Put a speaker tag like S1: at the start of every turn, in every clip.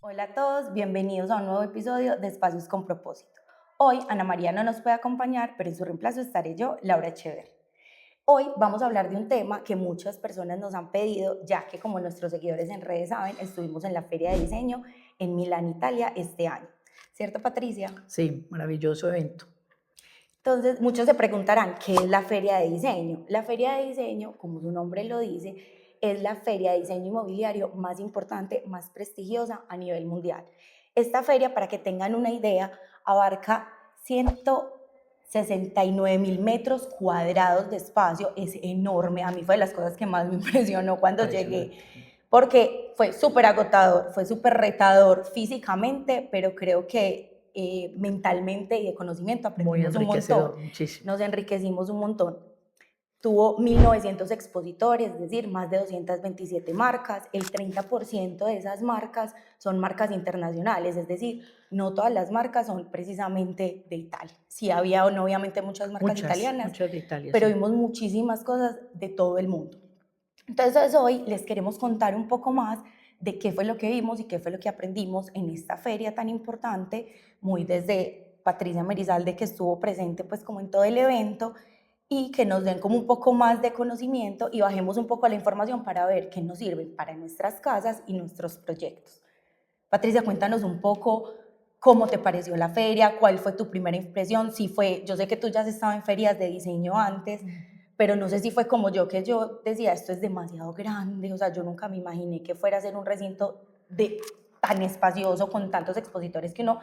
S1: Hola a todos, bienvenidos a un nuevo episodio de Espacios con Propósito. Hoy Ana María no nos puede acompañar, pero en su reemplazo estaré yo, Laura Echever. Hoy vamos a hablar de un tema que muchas personas nos han pedido, ya que como nuestros seguidores en redes saben, estuvimos en la Feria de Diseño en Milán, Italia, este año. ¿Cierto, Patricia?
S2: Sí, maravilloso evento.
S1: Entonces, muchos se preguntarán, ¿qué es la Feria de Diseño? La Feria de Diseño, como su nombre lo dice, es la feria de diseño inmobiliario más importante, más prestigiosa a nivel mundial. Esta feria, para que tengan una idea, abarca 169.000 metros cuadrados de espacio, es enorme. A mí fue de las cosas que más me impresionó cuando llegué, porque fue súper agotador, fue súper retador físicamente, pero creo que mentalmente y de conocimiento
S2: Muy
S1: aprendimos un montón,
S2: enriquecedor, muchísimo.
S1: nos enriquecimos un montón. Tuvo 1.900 expositores, es decir, más de 227 marcas. El 30% de esas marcas son marcas internacionales, es decir, no todas las marcas son precisamente de Italia. Sí había obviamente muchas marcas italianas,
S2: Muchas de Italia,
S1: pero
S2: sí.
S1: vimos muchísimas cosas de todo el mundo. Entonces hoy les queremos contar un poco más de qué fue lo que vimos y qué fue lo que aprendimos en esta feria tan importante, muy desde Patricia Merizalde, que estuvo presente pues como en todo el evento, y que nos den como un poco más de conocimiento y bajemos un poco la información para ver qué nos sirve para nuestras casas y nuestros proyectos. Patricia, cuéntanos un poco cómo te pareció la feria, cuál fue tu primera impresión, si fue, yo sé que tú ya has estado en ferias de diseño antes, pero no sé si fue como yo, que yo decía, esto es demasiado grande, o sea, yo nunca me imaginé que fuera a ser un recinto tan espacioso, con tantos expositores, que uno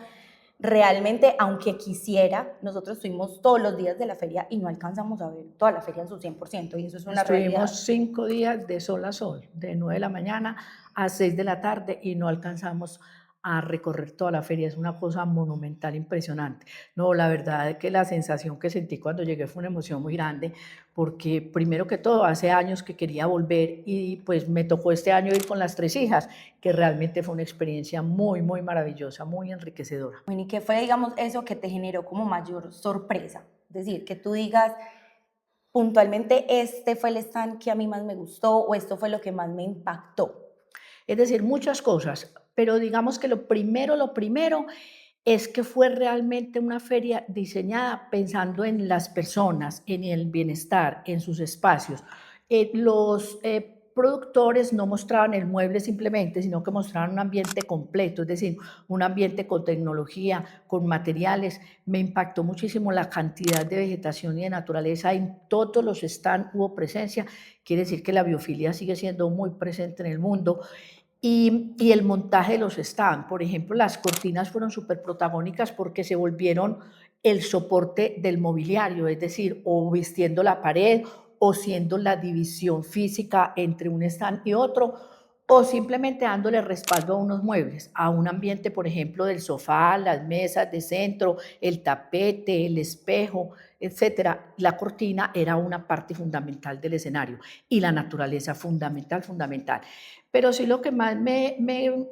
S1: realmente, aunque quisiera, nosotros estuvimos todos los días de la feria y no alcanzamos a ver toda la feria en su 100%, y eso es una realidad.
S2: Estuvimos 5 días de sol a sol, de 9 de la mañana a 6 de la tarde y no alcanzamos a recorrer toda la feria. Es una cosa monumental, impresionante. No, la verdad es que la sensación que sentí cuando llegué fue una emoción muy grande, porque primero que todo, hace años que quería volver y pues me tocó este año ir con las 3 hijas, que realmente fue una experiencia muy, muy maravillosa, muy enriquecedora.
S1: Bueno, ¿y qué fue, digamos, eso que te generó como mayor sorpresa? Es decir, que tú digas, puntualmente, este fue el stand que a mí más me gustó o esto fue lo que más me impactó.
S2: Es decir, muchas cosas, pero digamos que lo primero es que fue realmente una feria diseñada pensando en las personas, en el bienestar, en sus espacios. Los productores no mostraban el mueble simplemente, sino que mostraban un ambiente completo, es decir, un ambiente con tecnología, con materiales. Me impactó muchísimo la cantidad de vegetación y de naturaleza. En todos los stands hubo presencia, quiere decir que la biofilia sigue siendo muy presente en el mundo. Y el montaje de los stands, por ejemplo, las cortinas fueron súper protagónicas porque se volvieron el soporte del mobiliario, es decir, o vistiendo la pared o siendo la división física entre un stand y otro, o simplemente dándole respaldo a unos muebles, a un ambiente, por ejemplo, del sofá, las mesas de centro, el tapete, el espejo, etcétera. La cortina era una parte fundamental del escenario y la naturaleza fundamental, fundamental. Pero sí lo que más me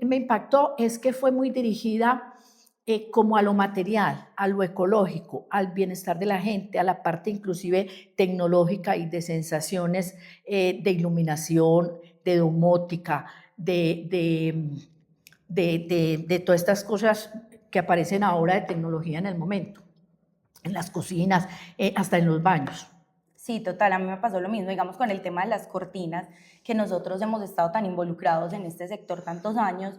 S2: impactó es que fue muy dirigida como a lo material, a lo ecológico, al bienestar de la gente, a la parte inclusive tecnológica y de sensaciones de iluminación, de domótica, de todas estas cosas que aparecen ahora de tecnología en el momento, en las cocinas, hasta en los baños.
S1: Sí, total, a mí me pasó lo mismo, digamos, con el tema de las cortinas, que nosotros hemos estado tan involucrados en este sector tantos años,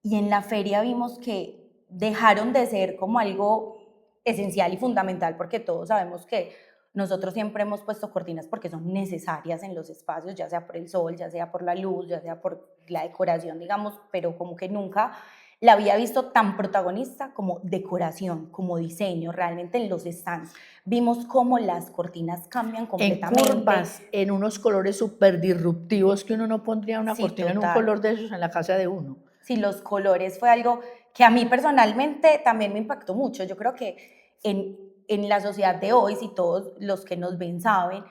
S1: y en la feria vimos que dejaron de ser como algo esencial y fundamental, porque todos sabemos que nosotros siempre hemos puesto cortinas porque son necesarias en los espacios, ya sea por el sol, ya sea por la luz, ya sea por la decoración, digamos, pero como que nunca la había visto tan protagonista como decoración, como diseño, realmente en los stands. Vimos cómo las cortinas cambian completamente.
S2: En curvas, en unos colores súper disruptivos que uno no pondría una
S1: Sí,
S2: cortina en un
S1: total.
S2: color de esos en la casa de uno.
S1: Sí, los colores fue algo que a mí personalmente también me impactó mucho. Yo creo que en la sociedad de hoy, si todos los que nos ven saben,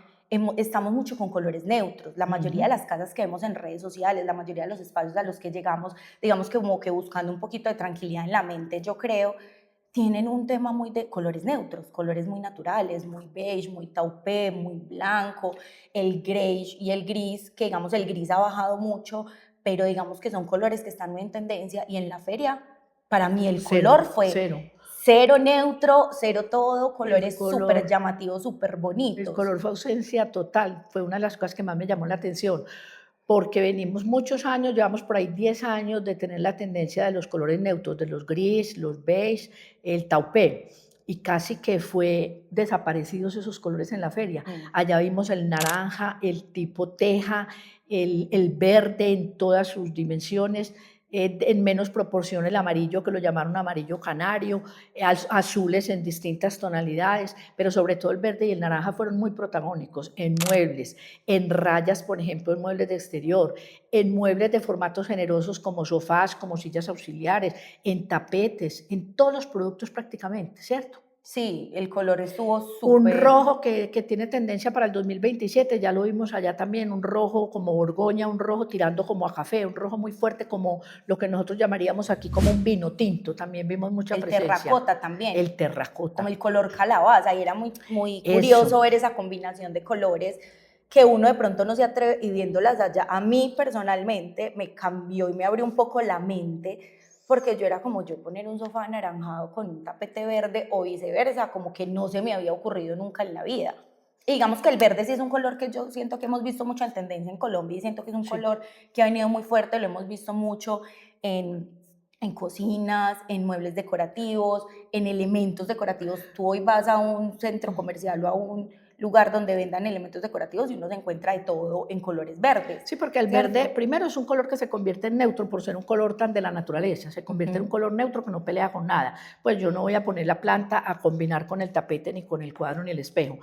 S1: estamos mucho con colores neutros. La mayoría de las casas que vemos en redes sociales, la mayoría de los espacios a los que llegamos, digamos que como que buscando un poquito de tranquilidad en la mente, yo creo, tienen un tema muy de colores neutros, colores muy naturales, muy beige, muy taupé, muy blanco, el beige y el gris, que digamos el gris ha bajado mucho, pero digamos que son colores que están muy en tendencia, y en la feria, para mí el color fue
S2: Cero.
S1: cero neutro, cero todo,
S2: El
S1: colores súper
S2: color,
S1: llamativos, súper
S2: el
S1: bonitos.
S2: color fue ausencia total, fue una de las cosas que más me llamó la atención, porque venimos muchos años, llevamos por ahí 10 años de tener la tendencia de los colores neutros, de los gris, los beige, el taupé, y casi que fue desaparecidos esos colores en la feria. Allá vimos el naranja, el tipo teja, el verde en todas sus dimensiones, en menos proporción el amarillo, que lo llamaron amarillo canario, azules en distintas tonalidades, pero sobre todo el verde y el naranja fueron muy protagónicos en muebles, en rayas, por ejemplo, en muebles de exterior, en muebles de formatos generosos como sofás, como sillas auxiliares, en tapetes, en todos los productos prácticamente, ¿cierto?
S1: Sí, el color estuvo
S2: Un
S1: súper.
S2: rojo que tiene tendencia para el 2027, ya lo vimos allá también, un rojo como Borgoña, un rojo tirando como a café, un rojo muy fuerte como lo que nosotros llamaríamos aquí como un vino tinto, también vimos mucha
S1: El
S2: presencia.
S1: terracota también.
S2: El terracota.
S1: Como el color calabaza, y era muy, muy
S2: Eso.
S1: curioso ver esa combinación de colores que uno de pronto no se atreve, y viéndolas allá, a mí personalmente me cambió y me abrió un poco la mente, porque yo era como yo poner un sofá anaranjado con un tapete verde o viceversa, como que no se me había ocurrido nunca en la vida. Y digamos que el verde sí es un color que yo siento que hemos visto mucho en tendencia en Colombia, y siento que es un color que ha venido muy fuerte, lo hemos visto mucho en cocinas, en muebles decorativos, en elementos decorativos. Tú hoy vas a un centro comercial o a un lugar donde vendan elementos decorativos y uno se encuentra de todo en colores verdes.
S2: Sí, porque el verde, primero, es un color que se convierte en neutro por ser un color tan de la naturaleza, se convierte en un color neutro que no pelea con nada. Pues yo no voy a poner la planta a combinar con el tapete, ni con el cuadro, ni el espejo.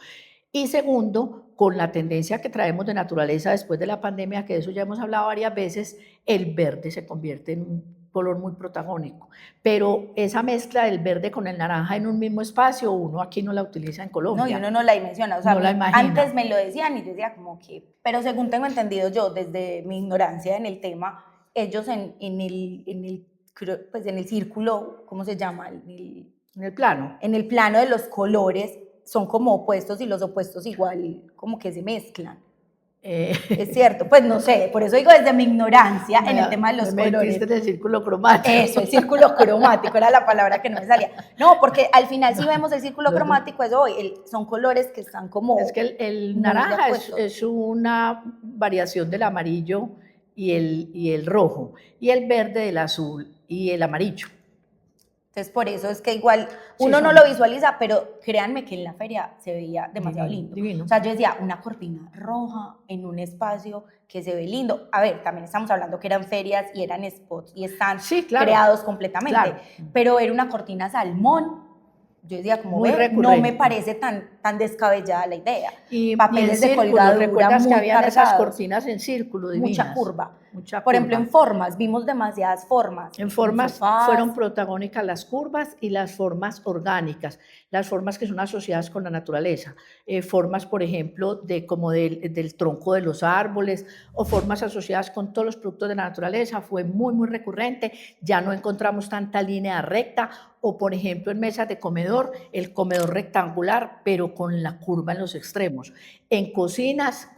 S2: Y segundo, con la tendencia que traemos de naturaleza después de la pandemia, que de eso ya hemos hablado varias veces, el verde se convierte en un color muy protagónico. Pero esa mezcla del verde con el naranja en un mismo espacio, uno aquí no la utiliza en Colombia.
S1: No, y uno no la dimensiona. O sea,
S2: no la imagina.
S1: Antes me lo decían y yo decía como que, pero según tengo entendido yo, desde mi ignorancia en el tema, ellos en el círculo, ¿cómo se llama?
S2: En el plano.
S1: En el plano de los colores son como opuestos, y los opuestos igual como que se mezclan. Es cierto, pues no sé, por eso digo desde mi ignorancia en el tema de los colores.
S2: Me metiste en el círculo cromático.
S1: Eso, el círculo cromático era la palabra que no me salía. No, porque al final si vemos el círculo cromático, es hoy, son colores que están como...
S2: Es que el naranja es una variación del amarillo y el rojo, y el verde del azul y el amarillo.
S1: Entonces, por eso es que igual uno no lo visualiza, pero créanme que en la feria se veía demasiado lindo.
S2: Divino.
S1: O sea, yo decía, una cortina roja en un espacio que se ve lindo. A ver, también estamos hablando que eran ferias y eran spots y están creados completamente, pero era una cortina salmón. Yo decía, como ve, no me parece tan descabellada la idea.
S2: Y
S1: papeles
S2: de
S1: colgadura,
S2: recuerdas
S1: muy
S2: que había esas
S1: cargados,
S2: cortinas en círculo divinas.
S1: mucha curva. Por ejemplo, en formas, vimos demasiadas formas.
S2: En formas fueron protagónicas las curvas y las formas orgánicas, las formas que son asociadas con la naturaleza. Formas, por ejemplo, como del tronco de los árboles, o formas asociadas con todos los productos de la naturaleza. Fue muy, muy recurrente. Ya no encontramos tanta línea recta, o por ejemplo en mesas de comedor, el comedor rectangular, pero con la curva en los extremos. En cocinas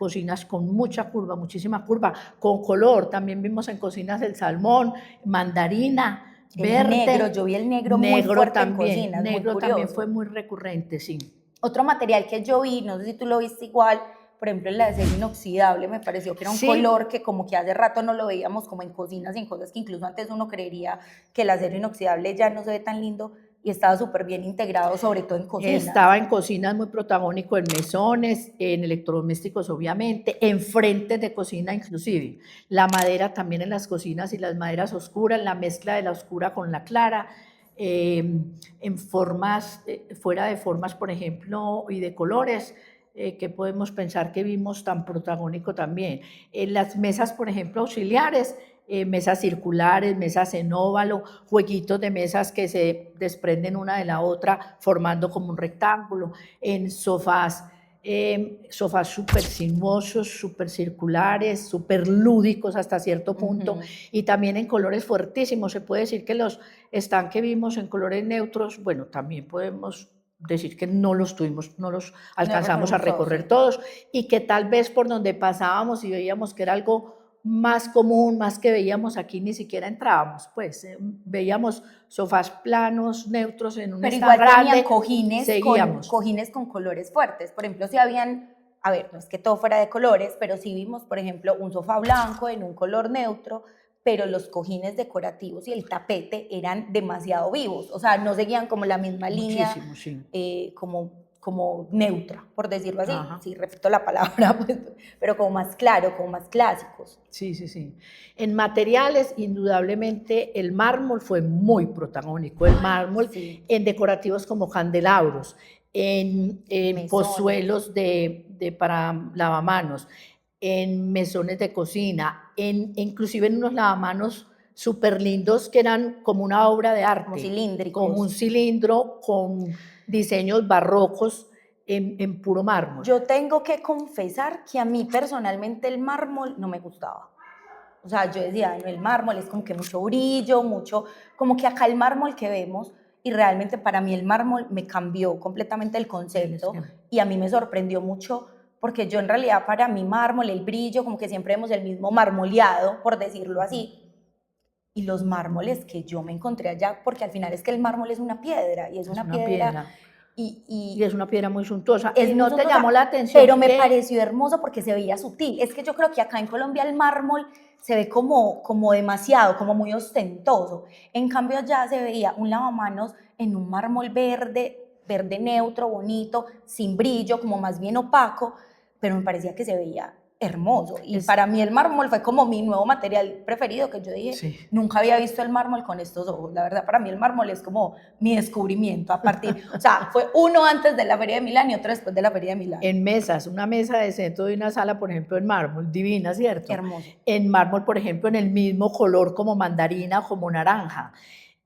S2: con mucha curva, muchísima curva, con color. También vimos en cocinas el salmón, mandarina, verde.
S1: Negro, yo vi el negro muy fuerte
S2: también,
S1: en cocinas,
S2: negro también fue muy recurrente, sí.
S1: Otro material que yo vi, no sé si tú lo viste igual, por ejemplo el acero inoxidable, me pareció que era un color que como que hace rato no lo veíamos como en cocinas y en cosas que incluso antes uno creería que el acero inoxidable ya no se ve tan lindo, y estaba súper bien integrado, sobre todo en cocinas.
S2: Estaba en cocinas muy protagónico, en mesones, en electrodomésticos obviamente, en frentes de cocina inclusive. La madera también en las cocinas, y las maderas oscuras, la mezcla de la oscura con la clara, en formas, fuera de formas, por ejemplo, y de colores, que podemos pensar que vimos tan protagónico también. En las mesas, por ejemplo, auxiliares, mesas circulares, mesas en óvalo, jueguitos de mesas que se desprenden una de la otra formando como un rectángulo, en sofás sofás súper sinuosos, súper circulares, súper lúdicos hasta cierto punto, y también en colores fuertísimos. Se puede decir que los stands que vimos en colores neutros, bueno, también podemos decir que no los alcanzamos a recorrer todos, y que tal vez por donde pasábamos y veíamos que era algo más común, más que veíamos aquí, ni siquiera entrábamos, pues veíamos sofás planos, neutros en un
S1: pero
S2: stand
S1: igual
S2: grande,
S1: tenían cojines
S2: seguíamos.
S1: cojines con colores fuertes. Por ejemplo, si habían, a ver, no es que todo fuera de colores, pero sí vimos, por ejemplo, un sofá blanco en un color neutro, pero los cojines decorativos y el tapete eran demasiado vivos, o sea, no seguían como la misma línea,
S2: sí.
S1: como neutra, por decirlo así.
S2: Ajá.
S1: Sí, repito la palabra, pues, pero como más claro, como más clásicos.
S2: Sí. En materiales, indudablemente, el mármol fue muy protagónico. El mármol en decorativos como candelabros, en pozuelos para lavamanos, en mesones de cocina, inclusive en unos lavamanos súper lindos que eran como una obra de arte.
S1: Como cilíndricos.
S2: Como un cilindro con diseños barrocos en puro mármol.
S1: Yo tengo que confesar que a mí personalmente el mármol no me gustaba. O sea, yo decía, no, el mármol es como que mucho brillo, como que acá el mármol que vemos, y realmente para mí el mármol me cambió completamente el concepto, y a mí me sorprendió mucho, porque yo en realidad para mí mármol, el brillo, como que siempre vemos el mismo marmoleado, por decirlo así, y los mármoles que yo me encontré allá, porque al final es que el mármol es una piedra, y es una piedra.
S2: Y es una piedra muy suntuosa.
S1: ¿Y
S2: no te llamó la atención?
S1: Pero me pareció hermoso porque se veía sutil. Es que yo creo que acá en Colombia el mármol se ve como demasiado, como muy ostentoso. En cambio allá se veía un lavamanos en un mármol verde neutro, bonito, sin brillo, como más bien opaco, pero me parecía que se veía hermoso. Y para mí el mármol fue como mi nuevo material preferido, que yo dije, nunca había visto el mármol con estos ojos. La verdad, para mí el mármol es como mi descubrimiento o sea, fue uno antes de la Feria de Milán y otro después de la Feria de Milán.
S2: En mesas, una mesa de centro de una sala, por ejemplo, en mármol, divina, ¿cierto?
S1: Hermoso.
S2: En mármol, por ejemplo, en el mismo color como mandarina o como naranja.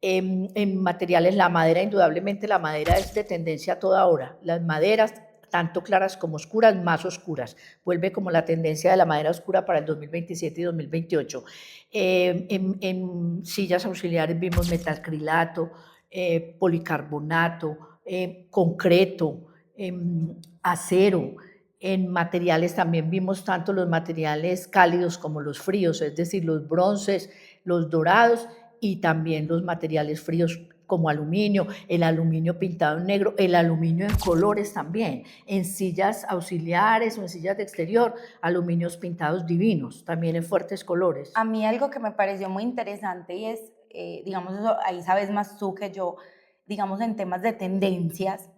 S2: En materiales, la madera, indudablemente la madera es de tendencia a toda hora. Las maderas, tanto claras como oscuras, más oscuras. Vuelve como la tendencia de la madera oscura para el 2027 y 2028. En sillas auxiliares vimos metacrilato, policarbonato, concreto, acero. En materiales también vimos tanto los materiales cálidos como los fríos, es decir, los bronces, los dorados, y también los materiales fríos como aluminio, el aluminio pintado en negro, el aluminio en colores también, en sillas auxiliares o en sillas de exterior, aluminios pintados divinos, también en fuertes colores.
S1: A mí algo que me pareció muy interesante y es, digamos, eso, ahí sabes más tú que yo, digamos, en temas de tendencias,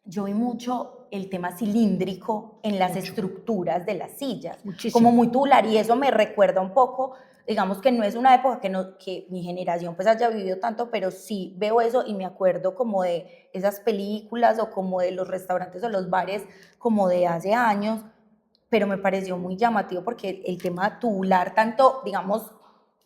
S1: yo vi mucho el tema cilíndrico en las estructuras de las sillas, como muy tubular, y eso me recuerda un poco, digamos que no es una época que mi generación pues haya vivido tanto, pero sí veo eso y me acuerdo como de esas películas o como de los restaurantes o los bares como de hace años, pero me pareció muy llamativo porque el tema tubular, tanto digamos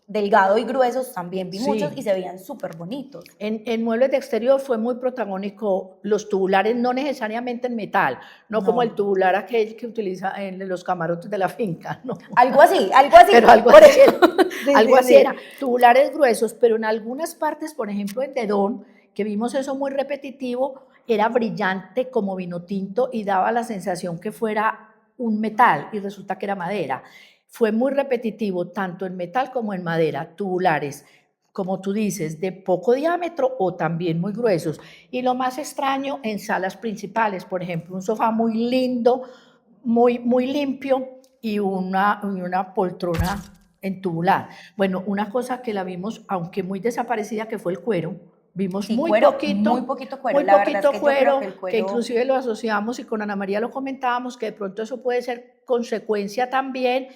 S1: delgado y gruesos, también vi muchos y se veían súper bonitos.
S2: En muebles de exterior fue muy protagónico los tubulares, no necesariamente en metal, no como el tubular aquel que utiliza en los camarotes de la finca, no.
S1: Algo así.
S2: Pero algo así, algo así era. Tubulares gruesos, pero en algunas partes, por ejemplo en Dedón, que vimos eso muy repetitivo, era brillante como vino tinto y daba la sensación que fuera un metal y resulta que era madera. Fue muy repetitivo tanto en metal como en madera, tubulares, como tú dices, de poco diámetro o también muy gruesos. Y lo más extraño en salas principales, por ejemplo, un sofá muy lindo, muy limpio y una poltrona en tubular. Bueno, una cosa que la vimos, aunque muy desaparecida, que fue el cuero. Vimos muy poquito cuero, la verdad es que yo creo que el cuero, que inclusive lo asociamos y con Ana María lo comentábamos, que de pronto eso puede ser consecuencia también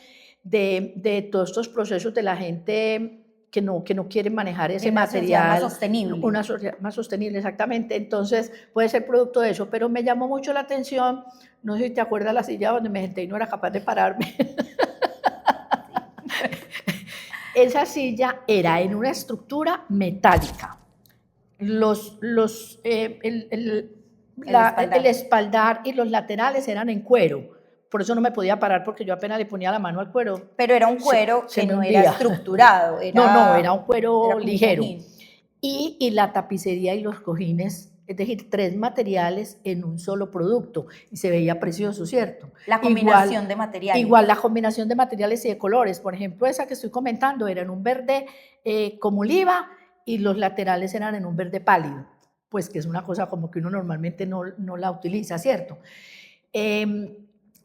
S2: de todos estos procesos de la gente que no quiere manejar ese material.
S1: Más sostenible.
S2: Una sociedad más sostenible, exactamente. Entonces puede ser producto de eso, pero me llamó mucho la atención, no sé si te acuerdas la silla donde me senté y no era capaz de pararme. Esa silla era en una estructura metálica.
S1: el
S2: El
S1: espaldar.
S2: espaldar y los laterales eran en cuero. Por eso no me podía parar porque yo apenas le ponía la mano al cuero,
S1: Pero era un cuero
S2: se
S1: que
S2: me
S1: no era
S2: hundía.
S1: estructurado,
S2: No, no, era un
S1: era
S2: cuero
S1: como un
S2: ligero.
S1: cojín.
S2: Y la tapicería y los cojines, es decir, 3 materiales en un solo producto. Y se veía precioso, ¿cierto?
S1: La combinación de materiales.
S2: Igual la combinación de materiales y de colores. Por ejemplo, esa que estoy comentando era en un verde como oliva y los laterales eran en un verde pálido. Pues que es una cosa como que uno normalmente no la utiliza, ¿cierto?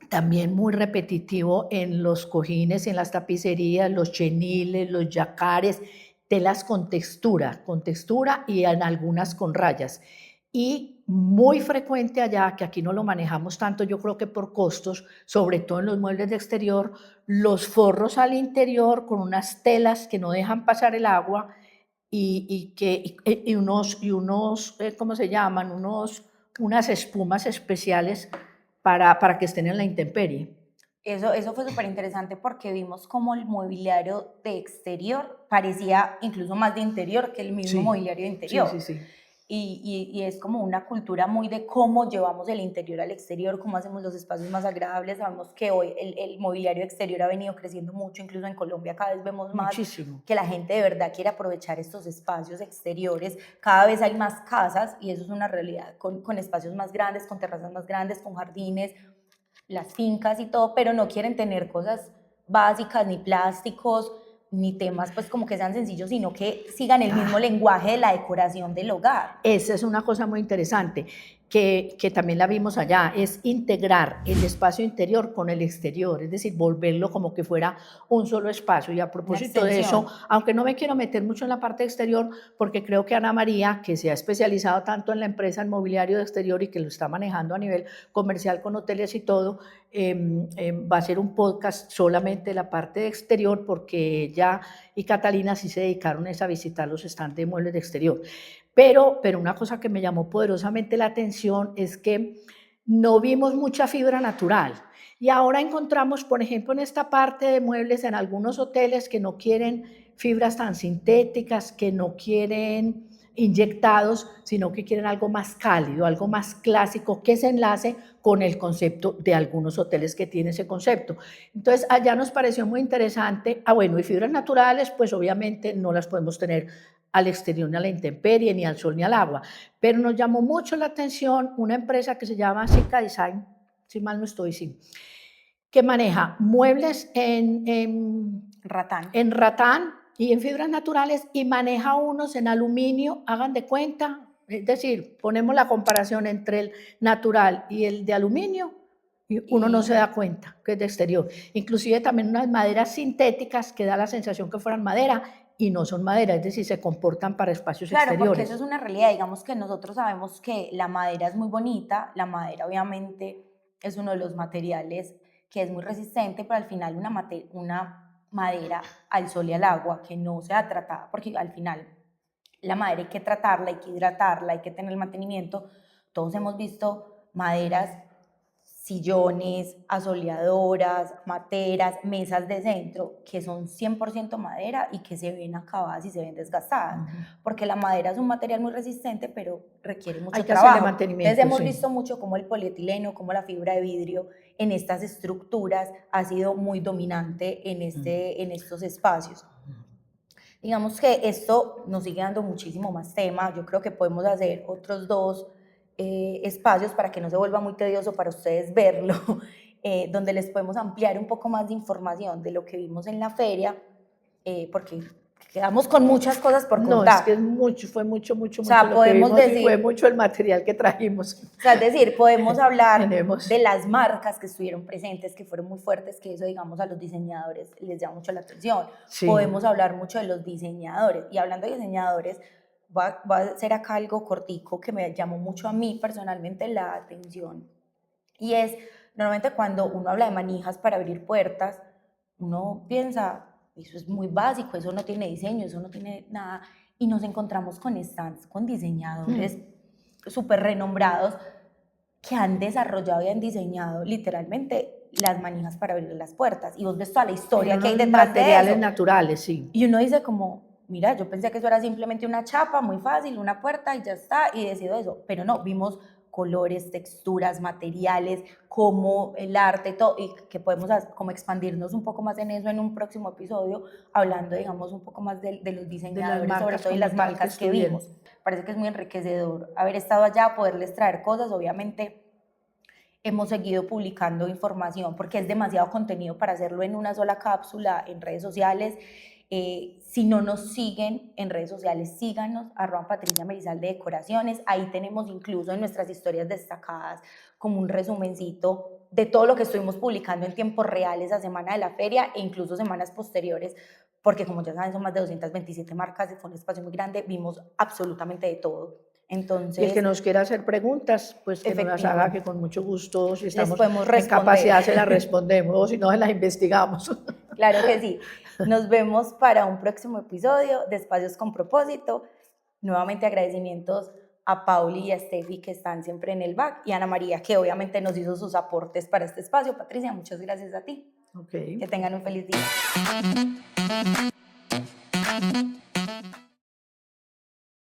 S2: También muy repetitivo en los cojines, en las tapicerías, los cheniles, los yacares, telas con textura y en algunas con rayas. Y muy frecuente allá, que aquí no lo manejamos tanto, yo creo que por costos, sobre todo en los muebles de exterior, los forros al interior con unas telas que no dejan pasar el agua y unos ¿cómo se llaman? Unas espumas especiales para que estén en la intemperie.
S1: Eso fue súper interesante porque vimos como el mobiliario de exterior parecía incluso más de interior que el mismo
S2: Sí,
S1: mobiliario de
S2: sí,
S1: interior.
S2: sí, sí.
S1: Y es como una cultura muy de cómo llevamos el interior al exterior, cómo hacemos los espacios más agradables. Sabemos que hoy el mobiliario exterior ha venido creciendo mucho, incluso en Colombia cada vez vemos más
S2: Muchísimo.
S1: que la gente de verdad quiere aprovechar estos espacios exteriores. Cada vez hay más casas y eso es una realidad, con espacios más grandes, con terrazas más grandes, con jardines, las fincas y todo, pero no quieren tener cosas básicas, ni plásticos, ni temas pues como que sean sencillos, sino que sigan el mismo lenguaje de la decoración del hogar.
S2: Esa es una cosa muy interesante que también la vimos allá, es integrar el espacio interior con el exterior, es decir, volverlo como que fuera un solo espacio. Y a propósito de eso, aunque no me quiero meter mucho en la parte exterior, porque creo que Ana María, que se ha especializado tanto en la empresa en mobiliario de exterior y que lo está manejando a nivel comercial con hoteles y todo, va a hacer un podcast solamente de la parte de exterior, porque ella y Catalina sí se dedicaron a visitar los stands de muebles de exterior. Pero una cosa que me llamó poderosamente la atención es que no vimos mucha fibra natural. Y ahora encontramos, por ejemplo, en esta parte de muebles, en algunos hoteles que no quieren fibras tan sintéticas, que no quieren inyectados, sino que quieren algo más cálido, algo más clásico, que se enlace con el concepto de algunos hoteles que tienen ese concepto. Entonces, allá nos pareció muy interesante. Bueno, y fibras naturales, pues obviamente no las podemos tener al exterior, ni a la intemperie, ni al sol, ni al agua. Pero nos llamó mucho la atención una empresa que se llama Sica Design, si mal no estoy, sí, que maneja muebles
S1: Ratán.
S2: en ratán y en fibras naturales y maneja unos en aluminio, hagan de cuenta, es decir, ponemos la comparación entre el natural y el de aluminio y uno no se da cuenta que es de exterior. Inclusive también unas maderas sintéticas que da la sensación que fueran madera y no son madera, es decir, se comportan para espacios
S1: Claro,
S2: exteriores.
S1: porque eso es una realidad. Digamos que nosotros sabemos que la madera es muy bonita, la madera obviamente es uno de los materiales que es muy resistente, pero al final una madera al sol y al agua que no sea tratada, porque al final la madera hay que tratarla, hay que hidratarla, hay que tener el mantenimiento. Todos hemos visto maderas, sillones, asoleadoras, materas, mesas de centro, que son 100% madera y que se ven acabadas y se ven desgastadas, porque la madera es un material muy resistente, pero requiere mucho trabajo.
S2: Hacerle mantenimiento.
S1: Entonces hemos visto mucho cómo el polietileno, cómo la fibra de vidrio en estas estructuras ha sido muy dominante en estos espacios. Digamos que esto nos sigue dando muchísimo más tema. Yo creo que podemos hacer otros 2 espacios para que no se vuelva muy tedioso para ustedes verlo, donde les podemos ampliar un poco más de información de lo que vimos en la feria, porque quedamos con muchas cosas por contar.
S2: No, es que fue mucho
S1: O sea,
S2: lo que
S1: podemos
S2: vimos
S1: decir,
S2: y fue mucho el material que trajimos.
S1: o sea, es decir, podemos hablar
S2: Tenemos.
S1: de las marcas que estuvieron presentes, que fueron muy fuertes, que eso, digamos, a los diseñadores les llama mucho la atención.
S2: Sí.
S1: Podemos hablar mucho de los diseñadores. Y hablando de diseñadores, va a hacer acá algo cortico que me llamó mucho a mí personalmente la atención. Y es, normalmente cuando uno habla de manijas para abrir puertas, uno piensa, eso es muy básico, eso no tiene diseño, eso no tiene nada. Y nos encontramos con stands, con diseñadores súper renombrados que han desarrollado y han diseñado literalmente las manijas para abrir las puertas. Y vos ves toda la historia que hay detrás de eso.
S2: Materiales naturales, sí.
S1: Y uno dice como, mira, yo pensé que eso era simplemente una chapa muy fácil, una puerta y ya está, y decido eso. Pero no, vimos colores, texturas, materiales, cómo el arte, todo, y que podemos como expandirnos un poco más en eso en un próximo episodio, hablando, digamos, un poco más de los diseñadores, sobre todo, y las marcas que vimos. Parece que es muy enriquecedor haber estado allá, poderles traer cosas. Obviamente hemos seguido publicando información porque es demasiado contenido para hacerlo en una sola cápsula en redes sociales. Si no nos siguen en redes sociales, síganos, @Patricia Merizalde Decoraciones. Ahí tenemos incluso en nuestras historias destacadas como un resumencito de todo lo que estuvimos publicando en tiempo real esa semana de la feria e incluso semanas posteriores, porque como ya saben son más de 227 marcas, fue un espacio muy grande, vimos absolutamente de todo. Entonces,
S2: y el que nos quiera hacer preguntas, pues que nos las haga, que con mucho gusto, si estamos en capacidad, se las respondemos, o si no, se las investigamos.
S1: Claro que sí. Nos vemos para un próximo episodio de Espacios con Propósito. Nuevamente agradecimientos a Pauli y a Steffi, que están siempre en el back, y a Ana María, que obviamente nos hizo sus aportes para este espacio. Patricia, muchas gracias a ti.
S2: Okay.
S1: Que tengan un feliz día.